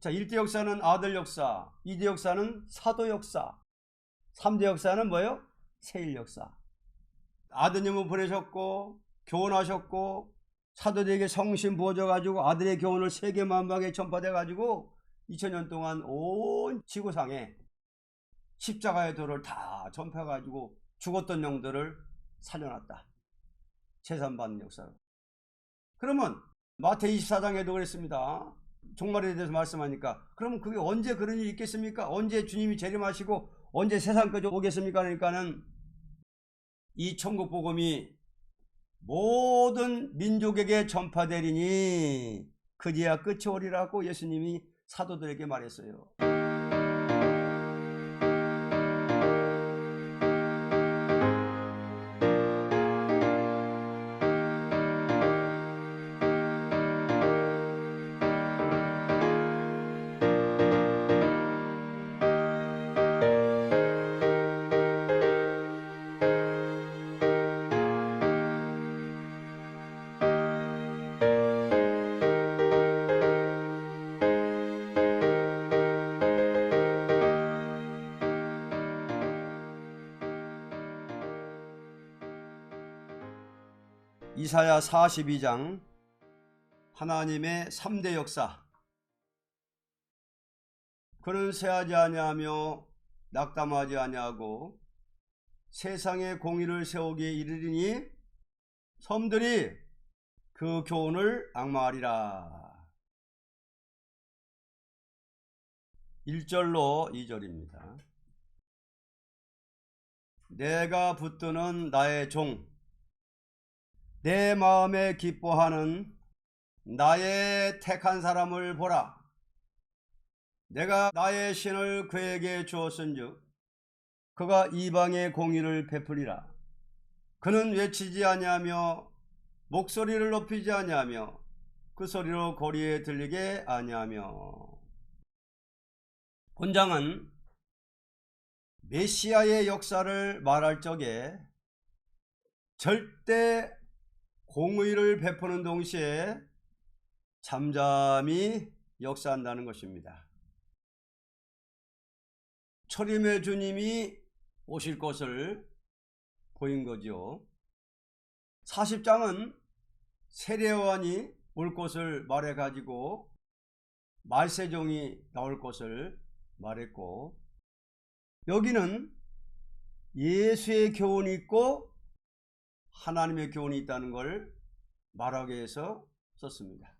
자, 1대 역사는 아들 역사, 2대 역사는 사도 역사, 3대 역사는 뭐예요? 세일 역사. 아드님을 보내셨고 교훈하셨고 사도들에게 성신 부어져가지고 아들의 교훈을 세계 만방에 전파돼가지고 2000년 동안 온 지구상에 십자가의 도를 다 전파해가지고 죽었던 영들을 살려놨다. 재산받는 역사로. 그러면 마태 24장에도 그랬습니다. 종말에 대해서 말씀하니까 그러면 그게 언제 그런 일이 있겠습니까? 언제 주님이 재림하시고 언제 세상까지 오겠습니까? 그러니까는 이 천국 복음이 모든 민족에게 전파되리니 그제야 끝이 오리라고 예수님이 사도들에게 말했어요. 이사야 42장 하나님의 3대 역사. 그는 쇠하지 아니하며 낙담하지 아니하고 세상에 공의를 세우기에 이르리니 섬들이 그 교훈을 앙마하리라. 1절로 2절입니다. 내가 붙드는 나의 종, 내 마음에 기뻐하는 나의 택한 사람을 보라. 내가 나의 신을 그에게 주었은즉 그가 이방의 공의를 베풀리라. 그는 외치지 아니하며 목소리를 높이지 아니하며 그 소리로 거리에 들리게 아니하며. 본장은 메시아의 역사를 말할 적에 절대 공의를 베푸는 동시에 잠잠히 역사한다는 것입니다. 초림의 주님이 오실 것을 보인 거죠. 40장은 세례요한이 올 것을 말해가지고 말세종이 나올 것을 말했고, 여기는 예수의 교훈이 있고 하나님의 교훈이 있다는 걸 말하기 위해서 썼습니다.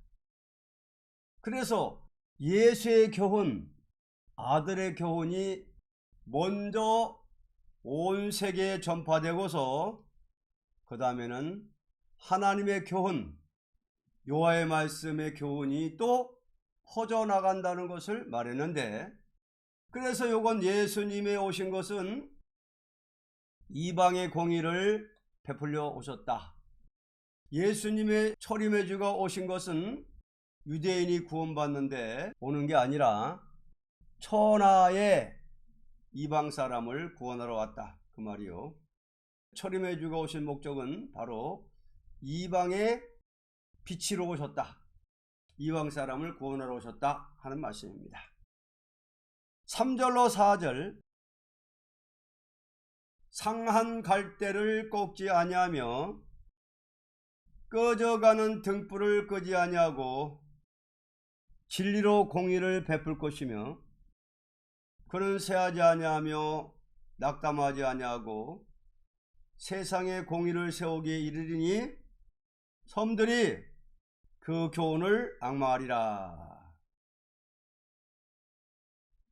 그래서 예수의 교훈, 아들의 교훈이 먼저 온 세계에 전파되고서 그 다음에는 하나님의 교훈, 여호와의 말씀의 교훈이 또 퍼져나간다는 것을 말했는데, 그래서 요건 예수님의 오신 것은 이방의 공의를 베풀려 오셨다. 예수님의 초림의 주가 오신 것은 유대인이 구원받는데 오는 게 아니라 천하의 이방 사람을 구원하러 왔다, 그 말이요. 초림의 주가 오신 목적은 바로 이방의 빛으로 오셨다, 이방 사람을 구원하러 오셨다 하는 말씀입니다. 3절로 4절. 상한 갈대를 꺾지 아니하며 꺼져가는 등불을 끄지 아니하고 진리로 공의를 베풀 것이며 그는 쇠하지 아니하며 낙담하지 아니하고 세상에 공의를 세우기에 이르리니 섬들이 그 교훈을 앙마하리라.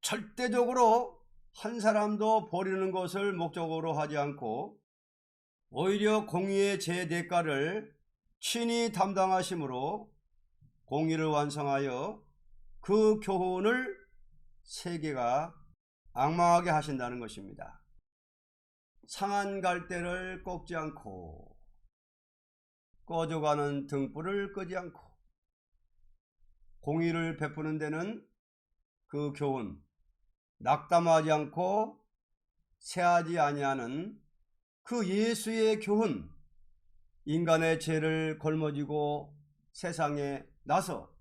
절대적으로 한 사람도 버리는 것을 목적으로 하지 않고 오히려 공의의 제 대가를 친히 담당하심으로 공의를 완성하여 그 교훈을 세계가 앙망하게 하신다는 것입니다. 상한 갈대를 꺾지 않고 꺼져가는 등불을 끄지 않고 공의를 베푸는 데는 그 교훈, 낙담하지 않고 쇠하지 아니하는 그 예수의 교훈, 인간의 죄를 걸머지고 세상에 나서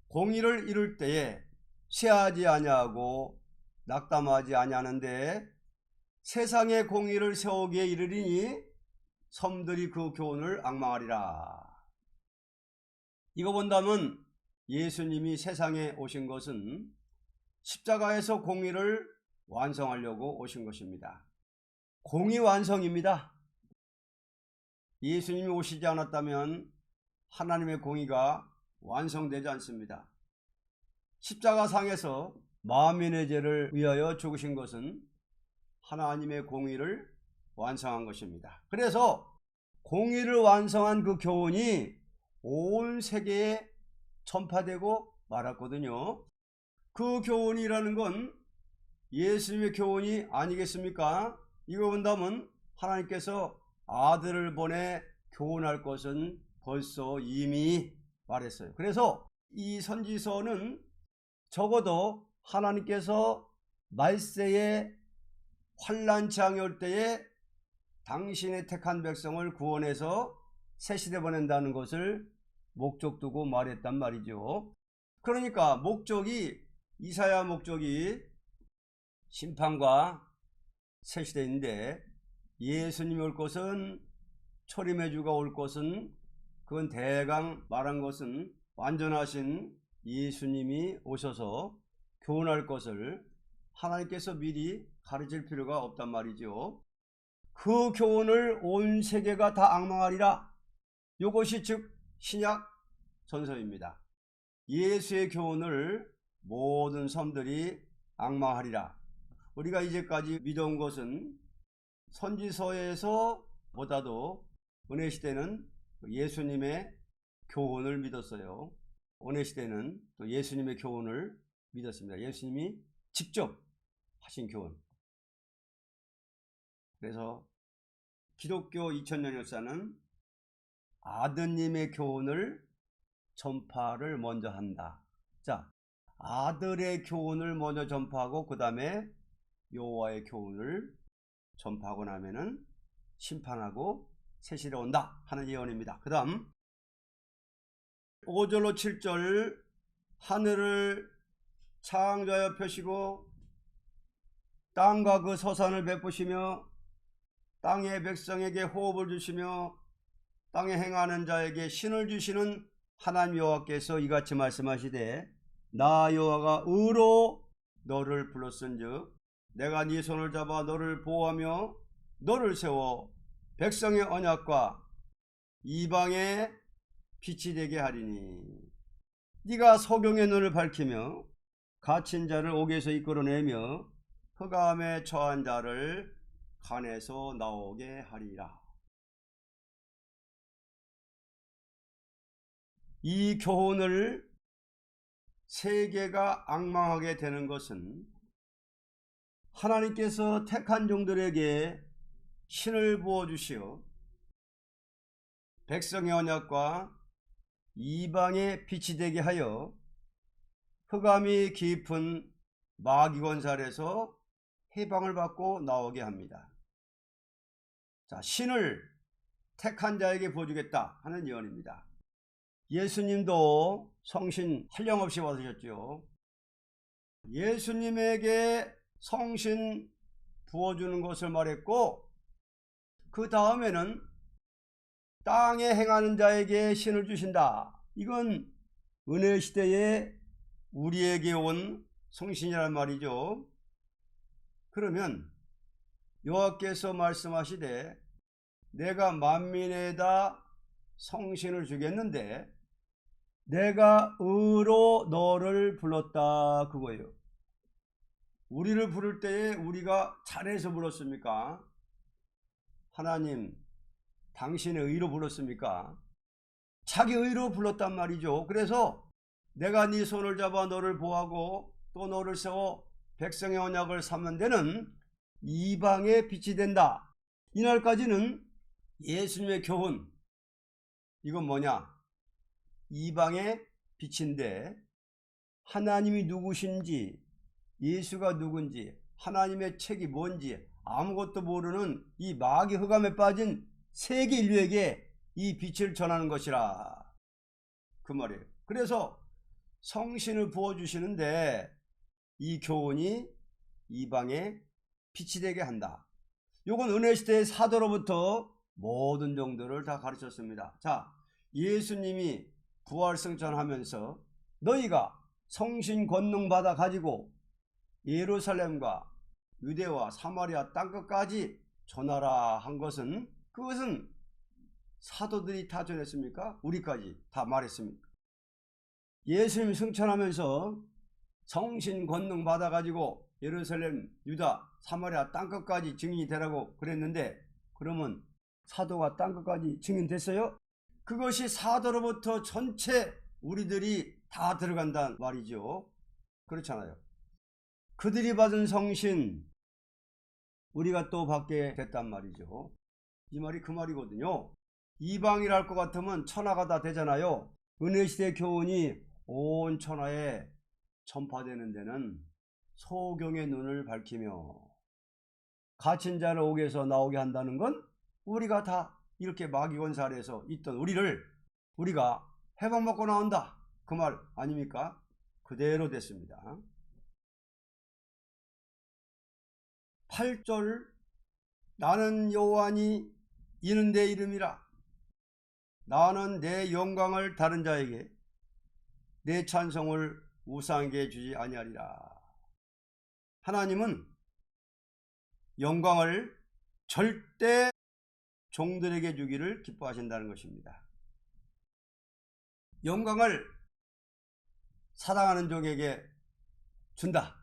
공의를 이룰 때에 쇠하지 아니하고 낙담하지 아니하는데 세상의 공의를 세우기에 이르리니 섬들이 그 교훈을 앙망하리라. 이거 본다면 예수님이 세상에 오신 것은 십자가에서 공의를 완성하려고 오신 것입니다. 공의 완성입니다. 예수님이 오시지 않았다면 하나님의 공의가 완성되지 않습니다. 십자가상에서 만민의 죄를 위하여 죽으신 것은 하나님의 공의를 완성한 것입니다. 그래서 공의를 완성한 그 교훈이 온 세계에 전파되고 말았거든요. 그 교훈이라는 건 예수님의 교훈이 아니겠습니까? 이거 본다면 하나님께서 아들을 보내 교훈할 것은 벌써 이미 말했어요. 그래서 이 선지서는 적어도 하나님께서 말세에 환난 재앙이 올 때에 당신의 택한 백성을 구원해서 새 시대 보낸다는 것을 목적 두고 말했단 말이죠. 그러니까 이사야 목적이 심판과 새 시대인데, 예수님이 올 것은, 초림의 주가 올 것은, 그건 대강 말한 것은 완전하신 예수님이 오셔서 교훈할 것을 하나님께서 미리 가르칠 필요가 없단 말이죠. 그 교훈을 온 세계가 다 앙망하리라. 이것이 즉 신약 전서입니다. 예수의 교훈을 모든 섬들이 앙망하리라. 우리가 이제까지 믿어온 것은 선지서에서 보다도 은혜 시대는 예수님의 교훈을 믿었어요. 은혜 시대는 또 예수님의 교훈을 믿었습니다. 예수님이 직접 하신 교훈. 그래서 기독교 2000년 역사는 아드님의 교훈을 전파를 먼저 한다. 자, 아들의 교훈을 먼저 전파하고 그 다음에 여호와의 교훈을 전파하고 나면은 심판하고 새 시대 온다 하는 예언입니다. 그 다음 5절로 7절, 하늘을 창조하여 펴시고 땅과 그 서산을 베푸시며 땅의 백성에게 호흡을 주시며 땅에 행하는 자에게 신을 주시는 하나님 여호와께서 이같이 말씀하시되, 나 여호와가 의로 너를 불렀은즉 내가 네 손을 잡아 너를 보호하며 너를 세워 백성의 언약과 이방의 빛이 되게 하리니, 네가 소경의 눈을 밝히며 갇힌 자를 옥에서 이끌어내며 흑암에 처한 자를 간에서 나오게 하리라. 이 교훈을 세계가 앙망하게 되는 것은 하나님께서 택한 종들에게 신을 부어주시어 백성의 언약과 이방의 빛이 되게 하여 흑암이 깊은 마귀 권살에서 해방을 받고 나오게 합니다. 자, 신을 택한 자에게 부어주겠다 하는 예언입니다. 예수님도 성신 한량없이 받으셨죠. 예수님에게 성신 부어주는 것을 말했고, 그 다음에는 땅에 행하는 자에게 신을 주신다. 이건 은혜 시대에 우리에게 온 성신이란 말이죠. 그러면 여호와께서 말씀하시되 내가 만민에다 성신을 주겠는데 내가 의로 너를 불렀다, 그거예요. 우리를 부를 때에 우리가 잘해서 불렀습니까? 하나님, 당신의 의로 불렀습니까? 자기 의로 불렀단 말이죠. 그래서 내가 네 손을 잡아 너를 보호하고 또 너를 세워 백성의 언약을 삼는 데는 이방의 빛이 된다. 이날까지는 예수님의 교훈, 이건 뭐냐? 이방의 빛인데 하나님이 누구신지, 예수가 누군지, 하나님의 책이 뭔지 아무것도 모르는 이 마귀 흑암에 빠진 세계 인류에게 이 빛을 전하는 것이라, 그 말이에요. 그래서 성신을 부어주시는데 이 교훈이 이방에 빛이 되게 한다. 요건 은혜시대의 사도로부터 모든 정도를 다 가르쳤습니다. 자, 예수님이 부활승천하면서 너희가 성신 권능 받아 가지고 예루살렘과 유대와 사마리아 땅끝까지 전하라 한 것은, 그것은 사도들이 다 전했습니까? 우리까지 다 말했습니까? 예수님 승천하면서 성신 권능 받아 가지고 예루살렘, 유다, 사마리아 땅끝까지 증인이 되라고 그랬는데, 그러면 사도가 땅끝까지 증인됐어요? 그것이 사도로부터 전체 우리들이 다 들어간다는 말이죠. 그렇잖아요. 그들이 받은 성신 우리가 또 받게 됐단 말이죠. 이 말이 그 말이거든요. 이방이라 할 것 같으면 천하가 다 되잖아요. 은혜시대 교훈이 온 천하에 전파되는 데는 소경의 눈을 밝히며 갇힌 자를 옥에서 나오게 한다는 건, 우리가 다 이렇게 마귀권살에서 있던 우리가 해방받고 나온다, 그 말 아닙니까? 그대로 됐습니다. 8절, 나는 여호와니 이는 내 이름이라. 나는 내 영광을 다른 자에게, 내 찬송을 우상에게 주지 아니하리라. 하나님은 영광을 절대 종들에게 주기를 기뻐하신다는 것입니다. 영광을 사랑하는 종에게 준다.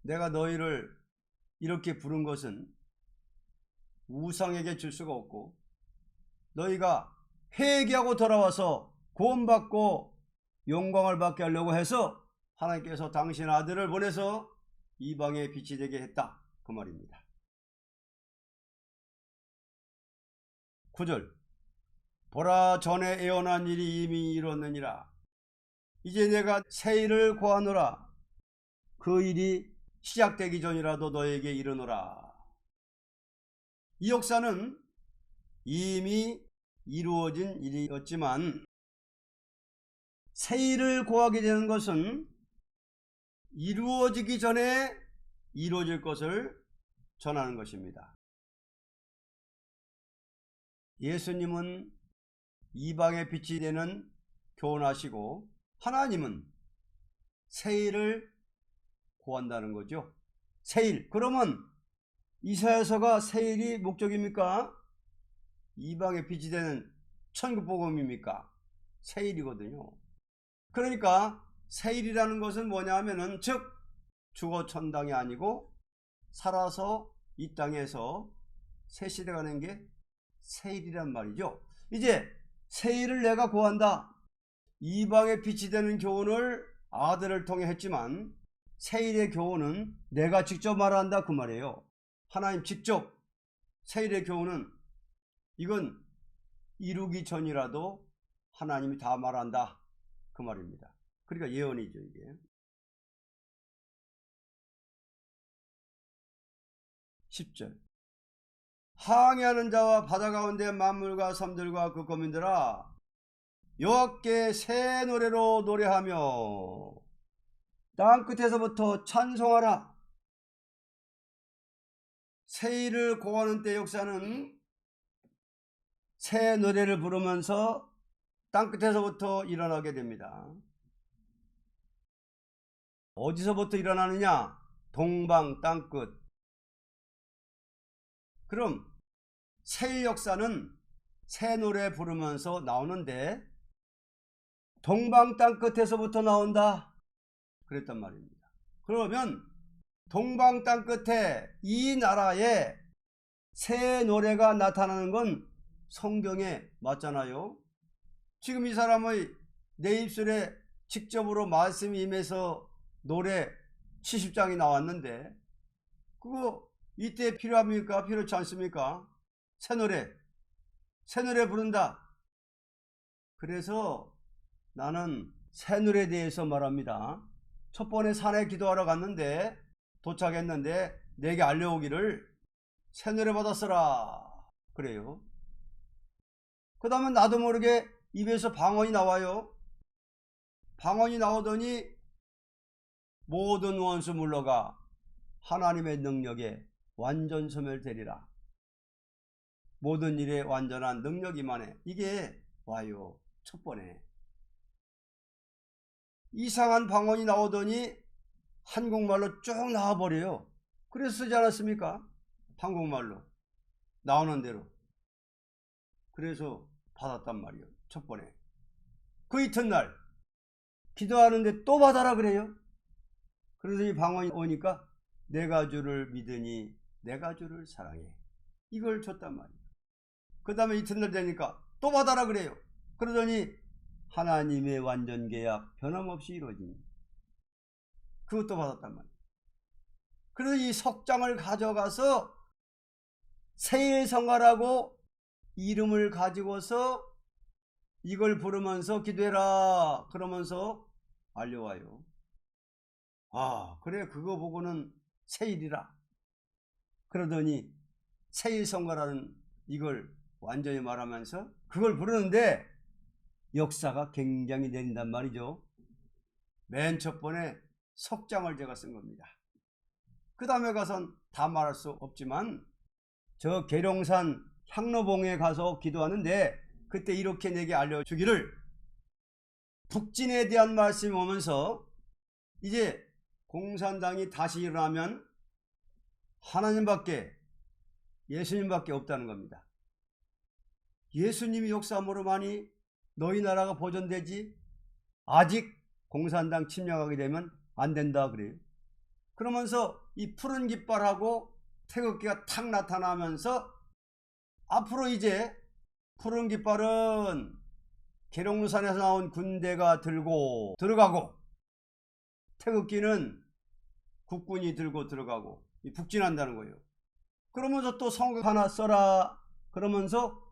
내가 너희를 이렇게 부른 것은 우상에게 줄 수가 없고, 너희가 회개하고 돌아와서 구원받고 영광을 받게 하려고 해서 하나님께서 당신 아들을 보내서 이방에 빛이 되게 했다, 그 말입니다. 9절, 보라, 전에 예언한 일이 이미 이뤘느니라. 이제 내가 새 일을 고하노라. 그 일이 시작되기 전이라도 너에게 이르노라. 이 역사는 이미 이루어진 일이었지만, 새 일을 고하게 되는 것은 이루어지기 전에 이루어질 것을 전하는 것입니다. 예수님은 이방의 빛이 되는 교훈하시고, 하나님은 새 일을 고한다는 거죠. 새 일. 그러면 이사야서가 새 일이 목적입니까? 이방의 빛이 되는 천국복음입니까? 새 일이거든요. 그러니까 새 일이라는 것은 뭐냐 하면은, 즉 죽어 천당이 아니고 살아서 이 땅에서 새 시대가 된 게 새 일이란 말이죠. 이제 새 일을 내가 고한다. 이방의 빛이 되는 교훈을 아들을 통해 했지만, 새 일의 교훈은 내가 직접 말한다, 그 말이에요. 하나님 직접. 새 일의 교훈은 이건 이루기 전이라도 하나님이 다 말한다, 그 말입니다. 그러니까 예언이죠, 이게. 10절, 항해하는 자와 바다 가운데 만물과 섬들과 그 거민들아, 여호와께 새 노래로 노래하며 땅 끝에서부터 찬송하라. 새 일을 고하는 때 역사는 새 노래를 부르면서 땅 끝에서부터 일어나게 됩니다. 어디서부터 일어나느냐? 동방 땅끝. 그럼 새 일 역사는 새 노래 부르면서 나오는데, 동방 땅끝에서부터 나온다, 그랬단 말입니다. 그러면 동방 땅끝에 이 나라에 새 노래가 나타나는 건 성경에 맞잖아요. 지금 이 사람의 내 입술에 직접으로 말씀이 임해서 노래 70장이 나왔는데, 그거 이때 필요합니까? 필요치 않습니까? 새 노래 부른다. 그래서 나는 새 노래에 대해서 말합니다. 첫 번에 산에 기도하러 갔는데, 도착했는데 내게 알려오기를 새 노래 받았어라, 그래요. 그 다음에 나도 모르게 입에서 방언이 나와요. 방언이 나오더니 모든 원수 물러가 하나님의 능력에 완전 소멸되리라. 모든 일에 완전한 능력 임하네. 이게 와요. 첫 번에 이상한 방언이 나오더니 한국말로 쭉 나와버려요. 그래서 쓰지 않았습니까? 한국말로 나오는 대로. 그래서 받았단 말이에요. 첫 번에. 그 이튿날 기도하는데 또 받아라 그래요. 그래서 이 방언이 오니까 내가 주를 믿으니 내가 주를 사랑해. 이걸 줬단 말이에요. 그 다음에 이튿날 되니까 또 받아라 그래요. 그러더니 하나님의 완전 계약 변함없이 이루어진 그것도 받았단 말이에요. 그래서 이 석장을 가져가서 세일성가라고 이름을 가지고서 이걸 부르면서 기도해라 그러면서 알려와요. 아 그래 그거 보고는 세일이라 그러더니 세일성가라는 이걸 완전히 말하면서 그걸 부르는데 역사가 굉장히 내린단 말이죠. 맨 첫 번에 석장을 제가 쓴 겁니다. 그 다음에 가선 다 말할 수 없지만 저 계룡산 향로봉에 가서 기도하는데 그때 이렇게 내게 알려주기를 북진에 대한 말씀이 오면서 이제 공산당이 다시 일어나면 하나님밖에 예수님밖에 없다는 겁니다. 예수님이 역사함으로 많이 너희 나라가 보존되지 아직 공산당 침략하게 되면 안 된다 그래요. 그러면서 이 푸른 깃발하고 태극기가 탁 나타나면서 앞으로 이제 푸른 깃발은 계룡산에서 나온 군대가 들고 들어가고 태극기는 국군이 들고 들어가고 북진한다는 거예요. 그러면서 또 성각 하나 써라 그러면서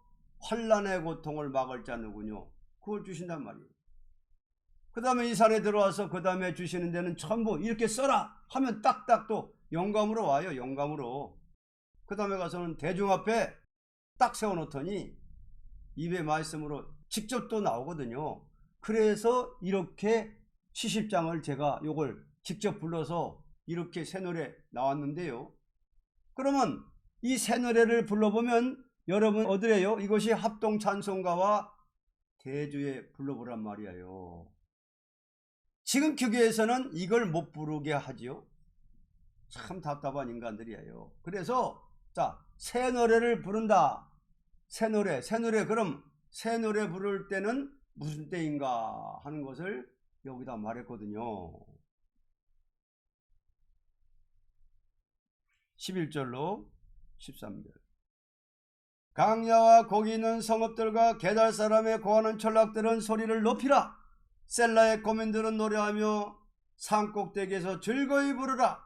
환란의 고통을 막을 자 누구뇨 그걸 주신단 말이에요. 그 다음에 이 산에 들어와서 그 다음에 주시는 데는 전부 이렇게 써라 하면 딱딱 또 영감으로 와요. 영감으로. 그 다음에 가서는 대중 앞에 딱 세워놓더니 입의 말씀으로 직접 또 나오거든요. 그래서 이렇게 70장을 제가 요걸 직접 불러서 이렇게 새 노래 나왔는데요. 그러면 이 새 노래를 불러보면 여러분 어디래요? 이것이 합동 찬송가와 대주에 불러보란 말이에요. 지금 교계에서는 이걸 못 부르게 하지요. 참 답답한 인간들이에요. 그래서 자, 새 노래를 부른다. 새 노래 그럼 새 노래 부를 때는 무슨 때인가 하는 것을 여기다 말했거든요. 11절로 13절 강야와 거기 있는 성읍들과 게달 사람의 거하는 전락들은 소리를 높이라. 셀라의 거민들은 노래하며 산꼭대기에서 즐거이 부르라.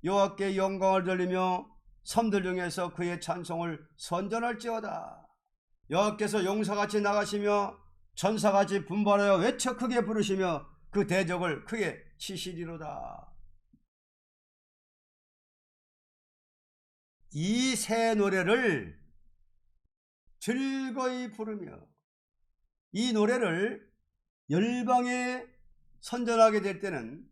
여호와께 영광을 돌리며 섬들 중에서 그의 찬송을 선전할지어다. 여호와께서 용사같이 나가시며 전사같이 분발하여 외쳐 크게 부르시며 그 대적을 크게 치시리로다. 이 새 노래를 즐거이 부르며 이 노래를 열방에 선전하게 될 때는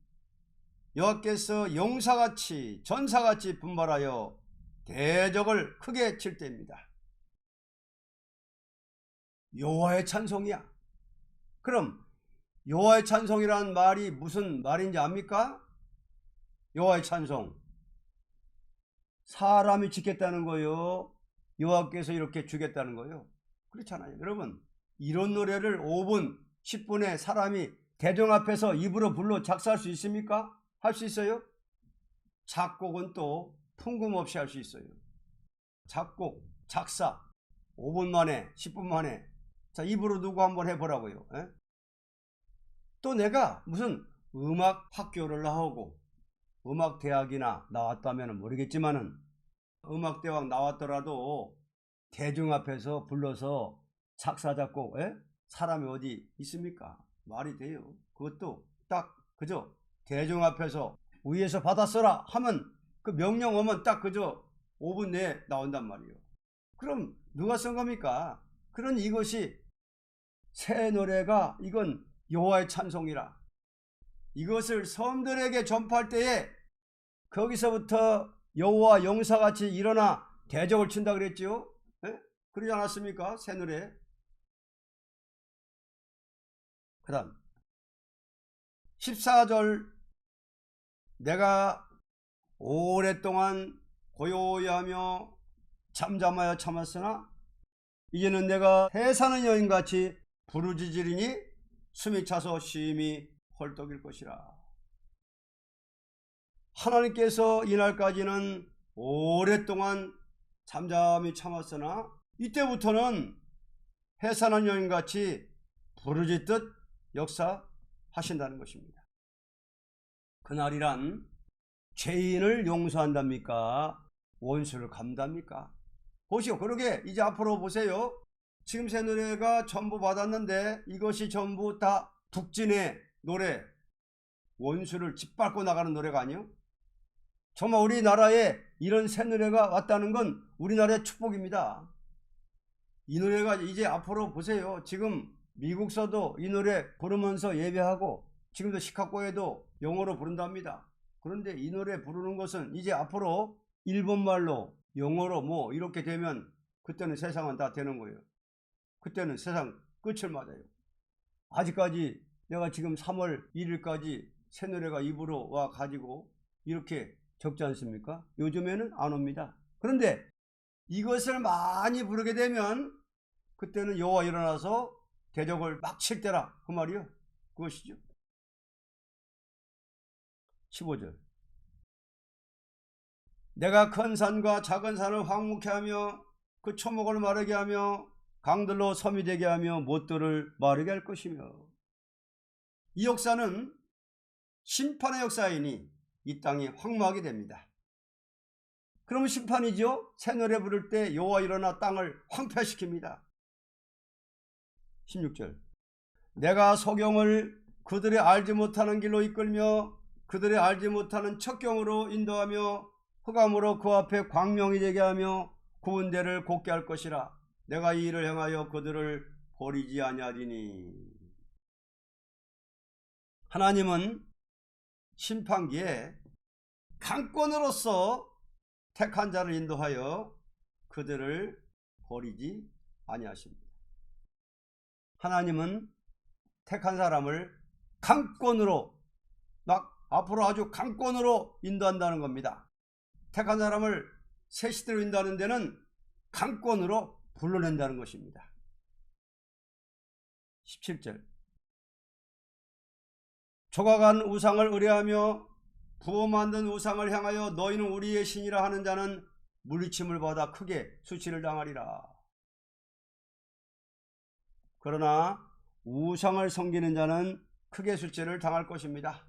여호와께서 용사같이 전사같이 분발하여 대적을 크게 칠 때입니다. 여호와의 찬송이야. 그럼 여호와의 찬송이라는 말이 무슨 말인지 압니까? 여호와의 찬송 사람이 짓겠다는 거요, 여호와께서 이렇게 주겠다는 거요? 그렇잖아요. 여러분 이런 노래를 5분 10분에 사람이 대중 앞에서 입으로 불러 작사할 수 있습니까? 할 수 있어요? 작곡은 또 풍금없이 할 수 있어요. 작곡, 작사 5분 만에 10분 만에. 자, 입으로 누구 한번 해보라고요. 에? 또 내가 무슨 음악 학교를 나오고 음악대학이나 나왔다면 모르겠지만은 음악대학 나왔더라도 대중 앞에서 불러서 작사 작곡 사람이 어디 있습니까? 말이 돼요. 그것도 딱 그저 대중 앞에서 위에서 받아 써라 하면 그 명령 오면 딱 그저 5분 내에 나온단 말이에요. 그럼 누가 쓴 겁니까? 그런 이것이 새 노래가 이건 여호와의 찬송이라. 이것을 섬들에게 전파할 때에 거기서부터 여호와 용사같이 일어나 대적을 친다 그랬죠. 예? 그러지 않았습니까? 새누래. 그 다음 14절 내가 오랫동안 고요히 하며 잠잠하여 참았으나 이제는 내가 해사는 여인같이 부르짖으리니 숨이 차서 심히 헐떡일 것이라. 하나님께서 이날까지는 오랫동안 잠잠히 참았으나 이때부터는 해산한 여인같이 부르짖듯 역사하신다는 것입니다. 그날이란 죄인을 용서한답니까? 원수를 갚답니까? 보시오. 그러게 이제 앞으로 보세요. 지금 새노래가 전부 받았는데 이것이 전부 다 북진의 노래, 원수를 짓밟고 나가는 노래가 아니요. 정말 우리나라에 이런 새노래가 왔다는 건 우리나라의 축복입니다. 이 노래가 이제 앞으로 보세요. 지금 미국서도 이 노래 부르면서 예배하고 지금도 시카고에도 영어로 부른답니다. 그런데 이 노래 부르는 것은 이제 앞으로 일본말로 영어로 뭐 이렇게 되면 그때는 세상은 다 되는 거예요. 그때는 세상 끝을 맞아요. 아직까지 내가 지금 3월 1일까지 새 노래가 입으로 와 가지고 이렇게 적지 않습니까? 요즘에는 안 옵니다. 그런데 이것을 많이 부르게 되면 그때는 여호와 일어나서 대적을 막 칠 때라 그 말이요. 그것이죠. 15절 내가 큰 산과 작은 산을 황무케 하며 그 초목을 마르게 하며 강들로 섬이 되게 하며 못들을 마르게 할 것이며. 이 역사는 심판의 역사이니 이 땅이 황무하게 됩니다. 그러면 심판이죠. 새 노래 부를 때 여호와 일어나 땅을 황폐시킵니다. 16절 내가 소경을 그들의 알지 못하는 길로 이끌며 그들의 알지 못하는 척경으로 인도하며 흑암으로 그 앞에 광명이 되게 하며 구운 데를 곱게 할 것이라. 내가 이 일을 행하여 그들을 버리지 아니하리니. 하나님은 심판기에 강권으로서 택한 자를 인도하여 그들을 버리지 아니하십니다. 하나님은 택한 사람을 강권으로 막 앞으로 아주 강권으로 인도한다는 겁니다. 택한 사람을 새 시대로 인도하는 데는 강권으로 불러낸다는 것입니다. 17절 조각한 우상을 의뢰하며 부어 만든 우상을 향하여 너희는 우리의 신이라 하는 자는 물리침을 받아 크게 수치를 당하리라. 그러나 우상을 섬기는 자는 크게 수치를 당할 것입니다.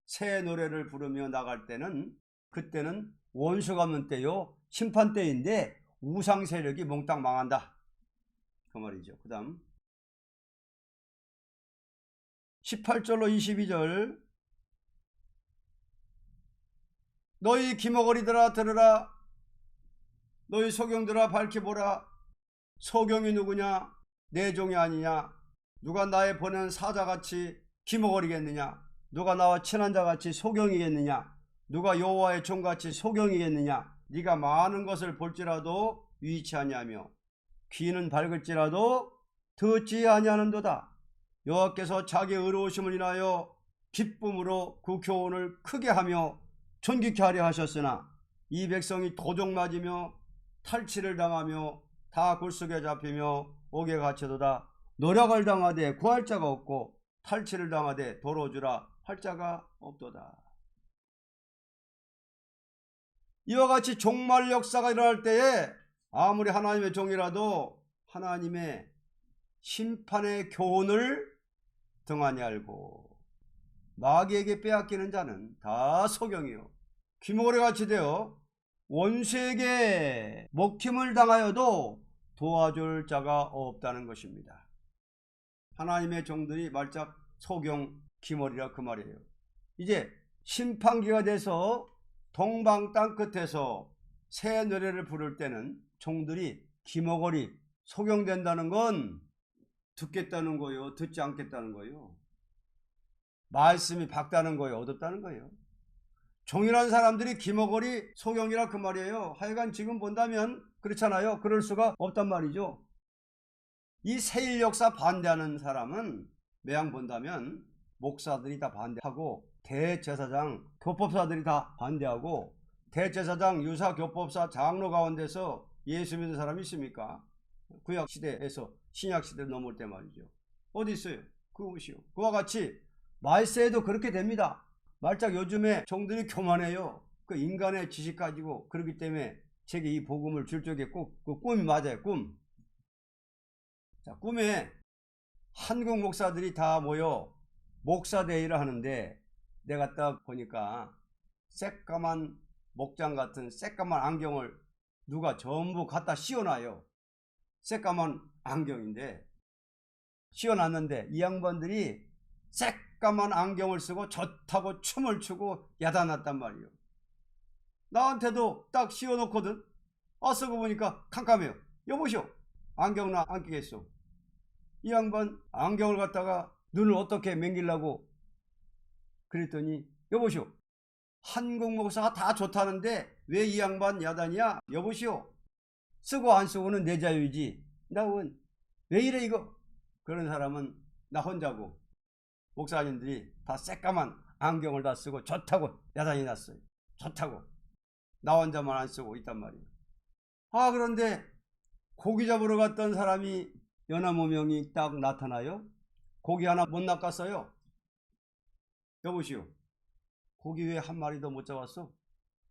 새 노래를 부르며 나갈 때는 그때는 원수가 없는 때요 심판 때인데 우상 세력이 몽땅 망한다 그 말이죠. 그 다음 18절로 22절 너희 기머거리들아 들으라. 너희 소경들아 밝히 보라. 소경이 누구냐? 내 종이 아니냐? 누가 나의 보낸 사자같이 기머거리겠느냐? 누가 나와 친한 자같이 소경이겠느냐? 누가 여호와의 종같이 소경이겠느냐? 네가 많은 것을 볼지라도 유의치 아니하며 귀는 밝을지라도 듣지 아니하는도다. 여호와께서 자기 의로우심을 인하여 기쁨으로 그 교훈을 크게 하며 존귀케 하려 하셨으나 이 백성이 도적 맞으며 탈취를 당하며 다 굴속에 잡히며 옥에 갇혀도다. 노력을 당하되 구할 자가 없고 탈취를 당하되 도로주라 할 자가 없도다. 이와 같이 종말 역사가 일어날 때에 아무리 하나님의 종이라도 하나님의 심판의 교훈을 등한히 알고 마귀에게 빼앗기는 자는 다 소경이요 귀머거리같이 되어 원수에게 먹힘을 당하여도 도와줄 자가 없다는 것입니다. 하나님의 종들이 말짝 소경 귀머리라 그 말이에요. 이제 심판기가 돼서 동방 땅 끝에서 새 노래를 부를 때는 종들이 귀머거리 소경된다는 건 듣겠다는 거요, 듣지 않겠다는 거요. 말씀이 밝다는 거예요, 어둡다는 거예요. 종이란 사람들이 기머거리 소경이라 그 말이에요. 하여간 지금 본다면 그렇잖아요. 그럴 수가 없단 말이죠. 이 세일 역사 반대하는 사람은 매양 본다면 목사들이 다 반대하고 대제사장 교법사들이 다 반대하고 대제사장 유사 교법사 장로 가운데서 예수 믿는 사람이 있습니까? 구약 시대에서 신약 시대로 넘어올 때 말이죠. 어디 있어요? 그것이요. 그와 같이 말세에도 그렇게 됩니다. 말짝 요즘에 종들이 교만해요. 그 인간의 지식 가지고. 그렇기 때문에 제게 이 복음을 줄 적에 꼭 그 꿈이 맞아요. 꿈. 자, 꿈에 한국 목사들이 다 모여 목사대회를 하는데 내가 딱 보니까 새까만 목장 같은 새까만 안경을 누가 전부 갖다 씌워놔요. 새까만 안경인데 씌워놨는데 이 양반들이 새까만 안경을 쓰고 좋다고 춤을 추고 야단났단 말이에요. 나한테도 딱 씌워놓거든. 쓰고 보니까 캄캄해요. 여보시오, 안경 나 안 끼겠어. 이 양반 안경을 갖다가 눈을 어떻게 맹기려고 그랬더니 여보시오, 한국 목사가 다 좋다는데 왜 이 양반 야단이야? 여보시오, 쓰고 안 쓰고는 내 자유이지. 나는 왜 이래 이거? 그런 사람은 나 혼자고 목사님들이 다 새까만 안경을 다 쓰고 좋다고 야단이 났어요. 좋다고. 나 혼자만 안 쓰고 있단 말이에요. 그런데 고기 잡으러 갔던 사람이 연하무명이 딱 나타나요. 고기 하나 못 낚았어요. 여보시오, 고기 왜 한 마리도 못 잡았어?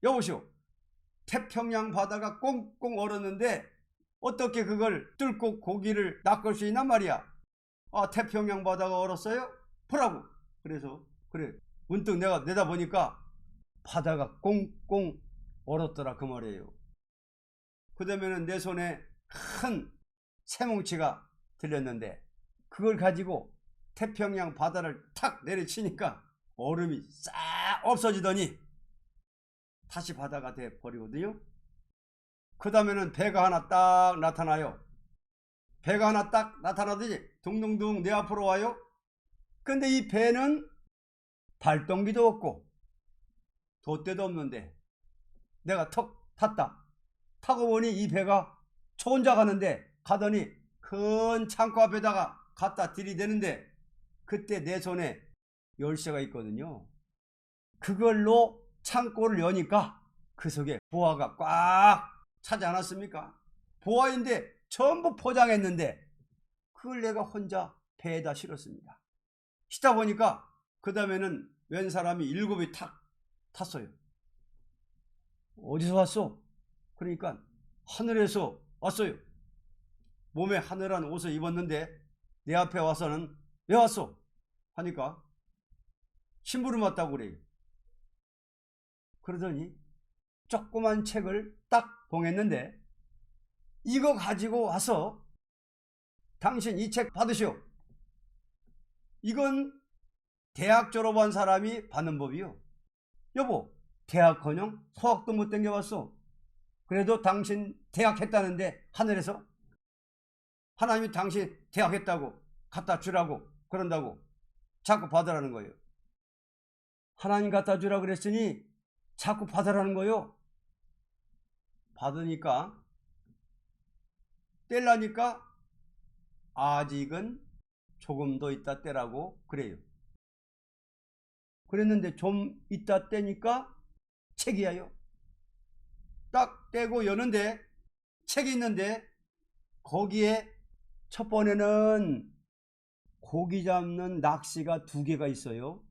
여보시오, 태평양 바다가 꽁꽁 얼었는데 어떻게 그걸 뚫고 고기를 낚을 수 있단 말이야. 태평양 바다가 얼었어요? 보라고. 그래서 그래, 문득 내가 내다보니까 바다가 꽁꽁 얼었더라 그 말이에요. 그 다음에는 내 손에 큰 새뭉치가 들렸는데 그걸 가지고 태평양 바다를 탁 내려치니까 얼음이 싹 없어지더니 다시 바다가 돼 버리거든요. 그 다음에는 배가 하나 딱 나타나요. 배가 하나 딱 나타나더니 둥둥둥 내 앞으로 와요. 근데 이 배는 발동기도 없고 돛대도 없는데 내가 턱 탔다. 타고 보니 이 배가 저 혼자 가는데 가더니 큰 창고 앞에다가 갖다 들이대는데 그때 내 손에 열쇠가 있거든요. 그걸로 창고를 여니까 그 속에 보화가 꽉 차지 않았습니까? 보화인데 전부 포장했는데 그걸 내가 혼자 배에다 실었습니다. 싣다 보니까 그 다음에는 웬 사람이 7이 탁 탔어요. 어디서 왔어? 그러니까 하늘에서 왔어요. 몸에 하늘한 옷을 입었는데 내 앞에 와서는 왜 왔어? 하니까 심부름 왔다고 그래요. 그러더니 조그만 책을 딱 봉했는데 이거 가지고 와서 당신 이 책 받으시오. 이건 대학 졸업한 사람이 받는 법이요. 여보, 대학커녕 소학도 못 땡겨봤어. 그래도 당신 대학 했다는데 하늘에서 하나님이 당신 대학 했다고 갖다 주라고 그런다고 자꾸 받으라는 거예요. 하나님 갖다 주라고 그랬으니 자꾸 받으라는 거예요. 받으니까 떼려니까 아직은 조금 더 있다 떼라고 그래요. 그랬는데 좀 있다 떼니까 책이야요. 딱 떼고 여는데 책이 있는데 거기에 첫 번에는 고기 잡는 낚시가 2개가 있어요.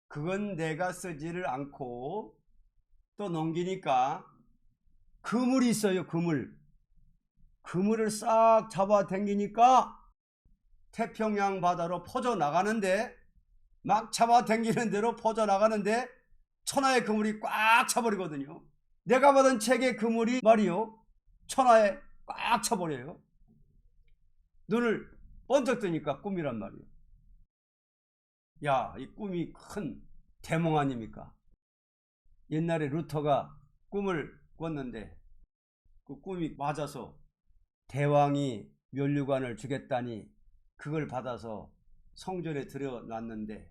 그건 내가 쓰지를 않고 또 넘기니까 그물이 있어요. 그물을 싹 잡아 당기니까 태평양 바다로 퍼져 나가는데 막 잡아 당기는 대로 퍼져 나가는데 천하의 그물이 꽉 차버리거든요. 내가 받은 책의 그물이 말이요 천하에 꽉 차버려요. 눈을 번쩍 뜨니까 꿈이란 말이에요. 야, 이 꿈이 큰 대몽 아닙니까? 옛날에 루터가 꿈을 꿨는데 그 꿈이 맞아서 대왕이 면류관을 주겠다니 그걸 받아서 성전에 들여놨는데,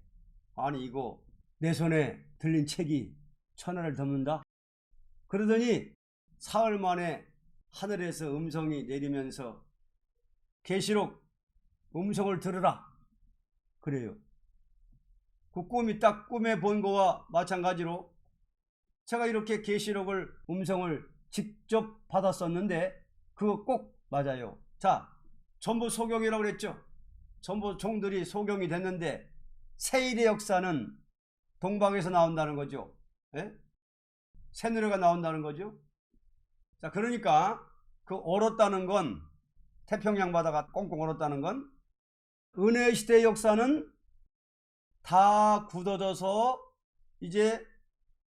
아니 이거 내 손에 들린 책이 천하를 덮는다? 그러더니 사흘 만에 하늘에서 음성이 내리면서 계시록 음성을 들으라 그래요. 그 꿈이 딱 꿈에 본 거와 마찬가지로 제가 이렇게 계시록을 음성을 직접 받았었는데 그거 꼭 맞아요. 자, 전부 소경이라고 그랬죠. 전부 종들이 소경이 됐는데 세일의 역사는 동방에서 나온다는 거죠. 예? 새누리가 나온다는 거죠. 자, 그러니까 그 얼었다는 건, 태평양 바다가 꽁꽁 얼었다는 건, 은혜 시대의 역사는 다 굳어져서 이제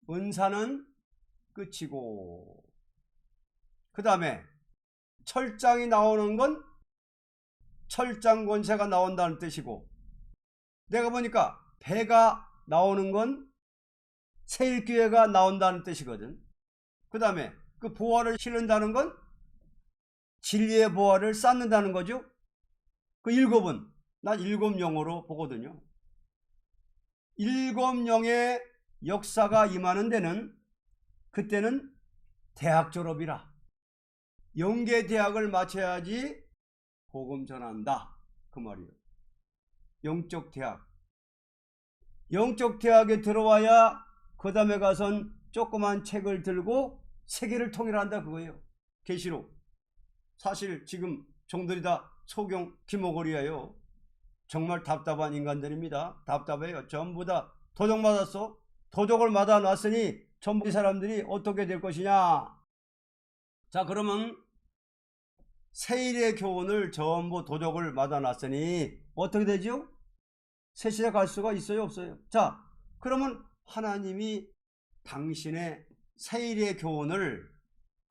은사는 끝이고, 그 다음에 철장이 나오는 건 철장 권세가 나온다는 뜻이고, 내가 보니까 배가 나오는 건 세일교회가 나온다는 뜻이거든. 그 다음에 그 보화를 실른다는 건 진리의 보화를 쌓는다는 거죠. 그 일곱은 난 일곱 영으로 보거든요. 일곱 영의 역사가 임하는 데는 그때는 대학 졸업이라 영계 대학을 마쳐야지 복음 전한다 그 말이에요. 영적 대학. 영적 대학에 들어와야 그 다음에 가선 조그만 책을 들고 세계를 통일한다 그거예요. 계시록. 사실 지금 종들이 다 소경 기모거리예요. 정말 답답한 인간들입니다. 답답해요. 전부 다 도적 맞았어. 도적을 맞아놨으니 전부 이 사람들이 어떻게 될 것이냐. 자, 그러면 세일의 교훈을 전부 도적을 맞아놨으니 어떻게 되죠? 새시대 갈 수가 있어요 없어요? 자, 그러면 하나님이 당신의 세일의 교훈을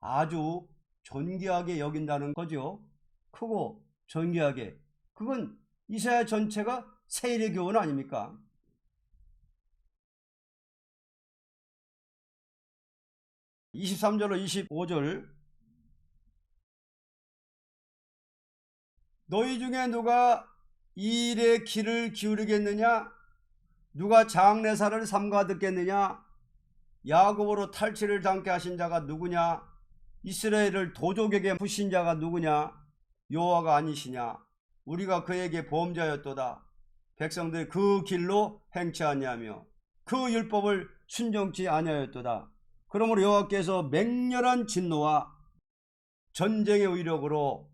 아주 존귀하게 여긴다는 거죠. 크고 존귀하게. 그건 이사야 전체가 세일의 교훈 아닙니까? (23절로 25절) 너희 중에 누가 이 일에 귀를 기울이겠느냐? 누가 장례사를 삼가 듣겠느냐? 야곱으로 탈취를 당케 하신 자가 누구냐? 이스라엘을 도적에게 부신 자가 누구냐? 여호와가 아니시냐? 우리가 그에게 범죄하였도다. 백성들이 그 길로 행치 아니하며 그 율법을 순종치 아니하였도다. 그러므로 여호와께서 맹렬한 진노와 전쟁의 위력으로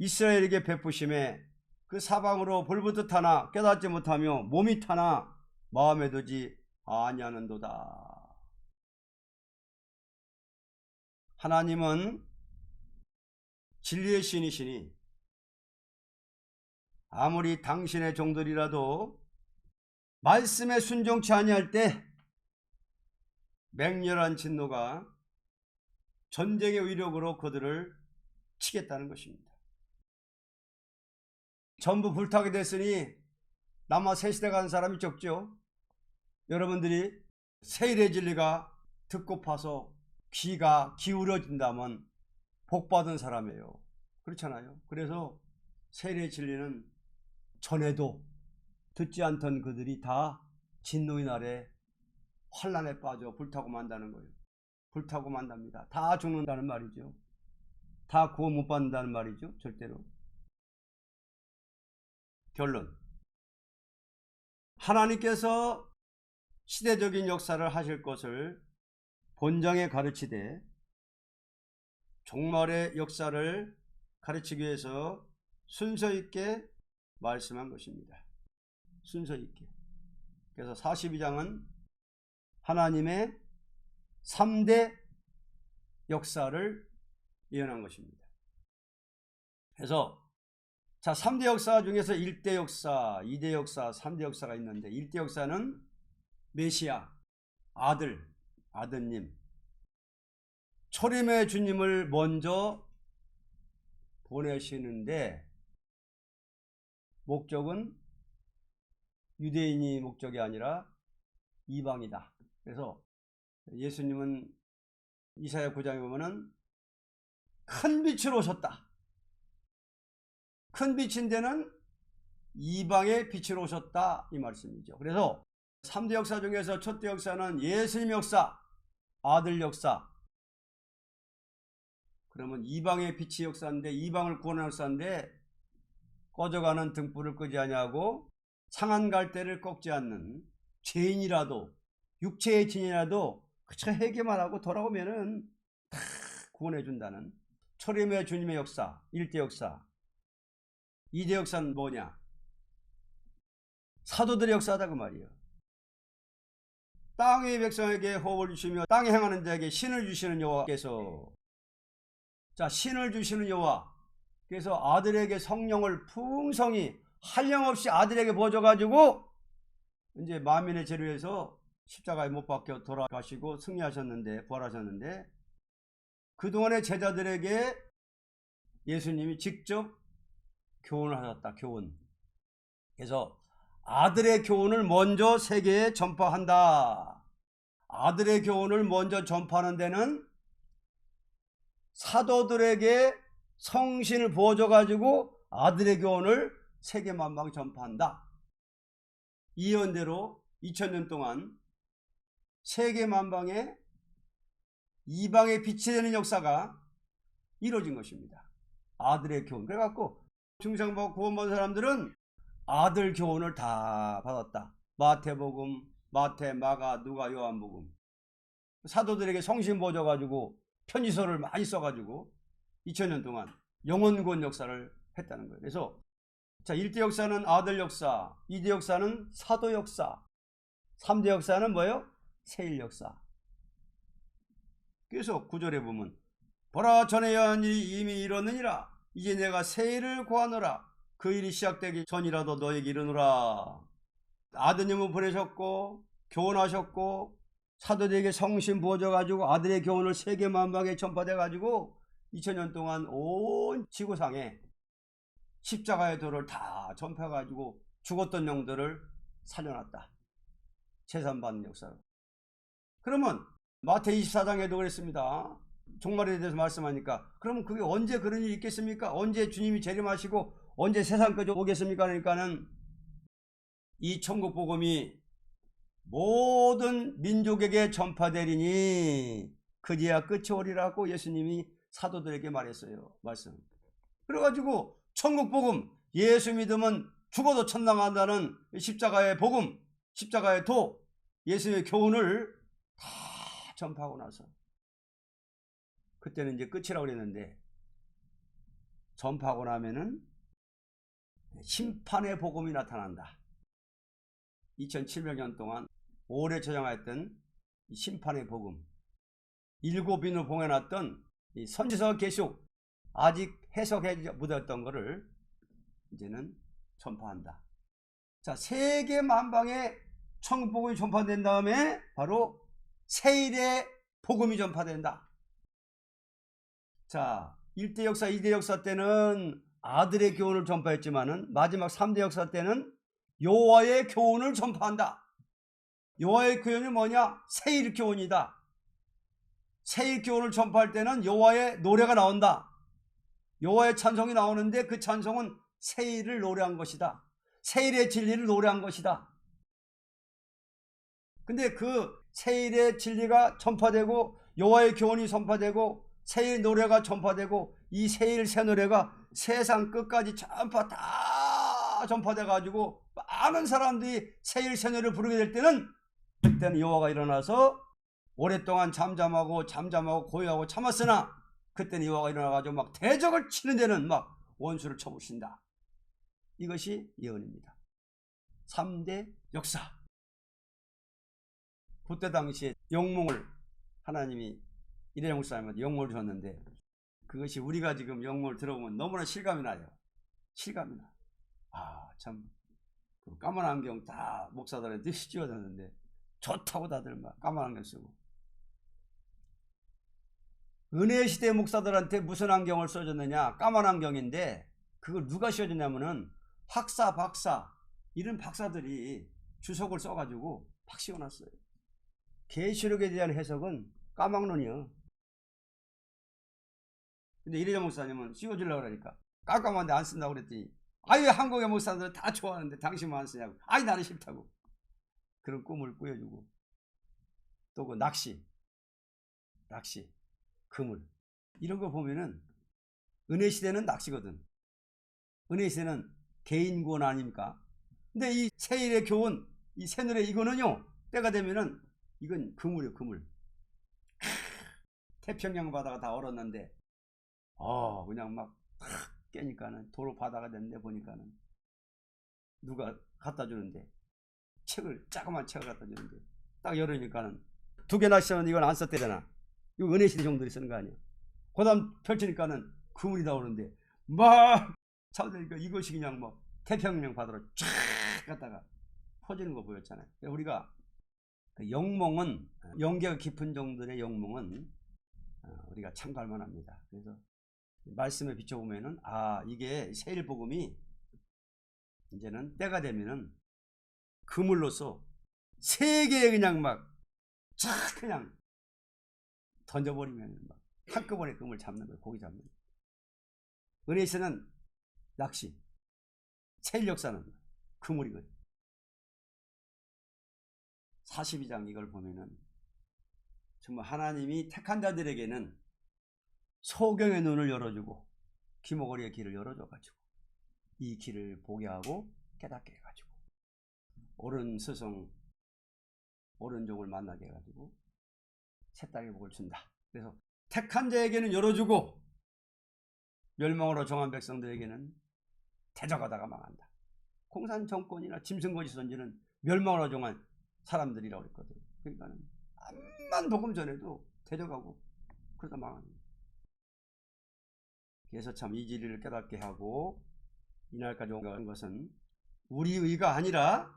이스라엘에게 베푸심에 그 사방으로 불붙듯 하나 깨닫지 못하며 몸이 타나 마음에 두지 아니하는도다. 하나님은 진리의 신이시니 아무리 당신의 종들이라도 말씀에 순종치 아니할 때 맹렬한 진노가 전쟁의 위력으로 그들을 치겠다는 것입니다. 전부 불타게 됐으니 남아 새시대 가는 사람이 적죠. 여러분들이 세일의 진리가 듣고 파서 귀가 기울어진다면 복받은 사람이에요. 그렇잖아요. 그래서 세일의 진리는 전에도 듣지 않던 그들이 다 진노의 날에 환란에 빠져 불타고 만다는 거예요. 불타고 만답니다. 다 죽는다는 말이죠. 다 구원 못 받는다는 말이죠. 절대로. 결론. 하나님께서 시대적인 역사를 하실 것을 본장에 가르치되 종말의 역사를 가르치기 위해서 순서 있게 말씀한 것입니다. 순서 있게. 그래서 42장은 하나님의 3대 역사를 예언한 것입니다. 그래서 자, 3대 역사 중에서 1대 역사, 2대 역사, 3대 역사가 있는데 1대 역사는 메시아, 아드님, 초림의 주님을 먼저 보내시는데 목적은 유대인이 목적이 아니라 이방이다. 그래서 예수님은 이사야 9장에 보면은 큰 빛으로 오셨다. 큰 빛인 데는 이방의 빛으로 오셨다 이 말씀이죠. 그래서 3대 역사 중에서 첫째 역사는 예수님 역사, 아들 역사. 그러면 이방의 빛이 역사인데, 이방을 구원하는 역사인데, 꺼져가는 등불을 끄지 아니하고 상한 갈대를 꺾지 않는 죄인이라도, 육체의 죄인이라도 그저 회개만 하고 돌아오면은 다 구원해 준다는 초림의 주님의 역사, 1대 역사. 2대 역사는 뭐냐? 사도들의 역사다 그 말이에요. 땅의 백성에게 호흡을 주시며 땅에 행하는 자에게 신을 주시는 여호와께서, 자, 신을 주시는 여호와, 그래서 아들에게 성령을 풍성히 한량없이 아들에게 부어줘가지고 이제 만민의 죄를 위해서 십자가에 못 박혀 돌아가시고 승리하셨는데, 부활하셨는데, 그동안의 제자들에게 예수님이 직접 교훈을 하셨다. 교훈. 그래서 아들의 교훈을 먼저 세계에 전파한다. 아들의 교훈을 먼저 전파하는 데는 사도들에게 성신을 부어줘가지고 아들의 교훈을 세계 만방에 전파한다. 이 연대로 2000년 동안 세계 만방에 이방의 빛이 되는 역사가 이루어진 것입니다. 아들의 교훈. 그래갖고 중생받고 구원받은 사람들은 아들 교훈을 다 받았다. 마태복음, 마태, 마가, 누가, 요한복음. 사도들에게 성신 부어줘가지고 편지서를 많이 써가지고 2000년 동안 영원구원 역사를 했다는 거예요. 그래서 자, 1대 역사는 아들 역사, 2대 역사는 사도 역사, 3대 역사는 뭐예요? 세일 역사. 그래서 9절에 보면 보라, 전에 여한 일이 이미 이뤘느니라. 이제 내가 세일을 구하노라. 그 일이 시작되기 전이라도 너에게 이르노라. 아드님을 보내셨고 교훈하셨고 사도들에게 성신 부어줘가지고 아들의 교훈을 세계 만방에 전파돼가지고 2000년 동안 온 지구상에 십자가의 도를 다 전파해가지고 죽었던 영들을 살려놨다. 재산받는 역사로. 그러면 마태 24장에도 그랬습니다. 종말에 대해서 말씀하니까 그러면 그게 언제 그런 일이 있겠습니까? 언제 주님이 재림하시고 언제 세상까지 오겠습니까? 그러니까는 이 천국 복음이 모든 민족에게 전파되리니 그제야 끝이 오리라고 예수님이 사도들에게 말했어요. 말씀. 그래가지고 천국 복음, 예수 믿으면 죽어도 천당 간다는 십자가의 복음, 십자가의 도, 예수의 교훈을 다 전파하고 나서 그때는 이제 끝이라고 그랬는데 전파하고 나면은 심판의 복음이 나타난다. 2700년 동안 오래 저장했던 심판의 복음, 7인을 봉해놨던 이 선지서 계속 아직 해석해 묻었던 것을 이제는 전파한다. 자, 세계 만방에 천국 복음이 전파된 다음에 바로 세일의 복음이 전파된다. 자, 1대 역사, 2대 역사 때는 아들의 교훈을 전파했지만은 마지막 3대 역사 때는 여호와의 교훈을 전파한다. 여호와의 교훈이 뭐냐? 세일 교훈이다. 세일 교훈을 전파할 때는 여호와의 노래가 나온다. 여호와의 찬송이 나오는데 그 찬송은 세일을 노래한 것이다. 세일의 진리를 노래한 것이다. 근데 그 세일의 진리가 전파되고 여호와의 교훈이 전파되고 세일 노래가 전파되고 이 세일 새 노래가 세상 끝까지 전파 다 전파돼 가지고 많은 사람들이 세일 새 노래를 부르게 될 때는 그때는 여호와가 일어나서 오랫동안 잠잠하고 고요하고 참았으나 그때는 여호와가 일어나가지고 막 대적을 치는 데는 막 원수를 쳐부신다. 이것이 예언입니다. 3대 역사. 그때 당시에 영몽을 하나님이 이래영 목사님한테 영몽을 줬는데 그것이 우리가 지금 영몽을 들어보면 너무나 실감이 나요. 실감이 나. 아, 참 그 까만 안경 다 목사들한테 씌워졌는데 좋다고 다들 막 까만 안경 쓰고 은혜 시대 목사들한테 무슨 안경을 써줬느냐? 까만 안경인데 그걸 누가 씌워줬냐면은 학사, 박사 이런 박사들이 주석을 써가지고 팍 씌워놨어요. 계시록에 대한 해석은 까막눈이요. 근데 이래영 목사님은 씌워주려고 그러니까 깜깜한데 안 쓴다고 그랬더니 아유, 한국의 목사들 다 좋아하는데 당신만 안 쓰냐고. 아이, 나는 싫다고. 그런 꿈을 꾸려주고. 또 그 낚시, 그물. 이런 거 보면은 은혜 시대는 낚시거든. 은혜 시대는 개인 구원 아닙니까? 근데 이 세일의 교훈, 이 새누리 이거는요, 때가 되면은 이건 그물이요, 그물. 태평양 바다가 다 얼었는데, 그냥 막 탁 깨니까는 도로 바다가 됐는데 보니까는 누가 갖다 주는데, 조그만 책을 갖다 주는데, 딱 열으니까는 두 개나 시면 이건 안 썼대잖아. 이거 은혜 시대 종들이 쓰는 거 아니야. 그 다음 펼치니까는 그물이 나오는데, 막 찾으니까 이것이 그냥 뭐 태평양 바다로 쫙 갔다가 퍼지는 거 보였잖아요. 우리가 그 영몽은, 영계가 깊은 종들의 영몽은 우리가 참고할 만합니다. 그래서 말씀에 비춰보면은, 이게 세일복음이 이제는 때가 되면은 그물로서 세계에 그냥 막 쫙 그냥 던져버리면 막 한꺼번에 그물 잡는 거예요. 고기 잡는 거예요. 은혜에서는 낚시, 세일 역사는 그물이거든요. 42장 이걸 보면은 정말 하나님이 택한 자들에게는 소경의 눈을 열어주고 귀머거리의 길을 열어줘가지고 이 길을 보게 하고 깨닫게 해가지고 옳은 스승, 옳은 종을 만나게 해가지고 새 땅의 복을 준다. 그래서 택한 자에게는 열어주고 멸망으로 정한 백성들에게는 대적하다가 망한다. 공산 정권이나 짐승거지 선지는 멸망으로 정한 사람들이라고 그랬거든. 그러니까 암만 복음 전에도 대적하고 그러다 망하는 거예요. 그래서 참 이 진리를 깨닫게 하고 이날까지 온 것은 우리 의가 아니라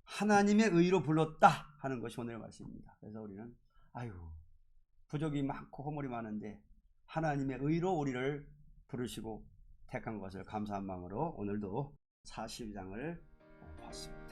하나님의 의로 불렀다 하는 것이 오늘의 말씀입니다. 그래서 우리는 부족이 많고 허물이 많은데 하나님의 의로 우리를 부르시고 택한 것을 감사한 마음으로 오늘도 42장을 봤습니다.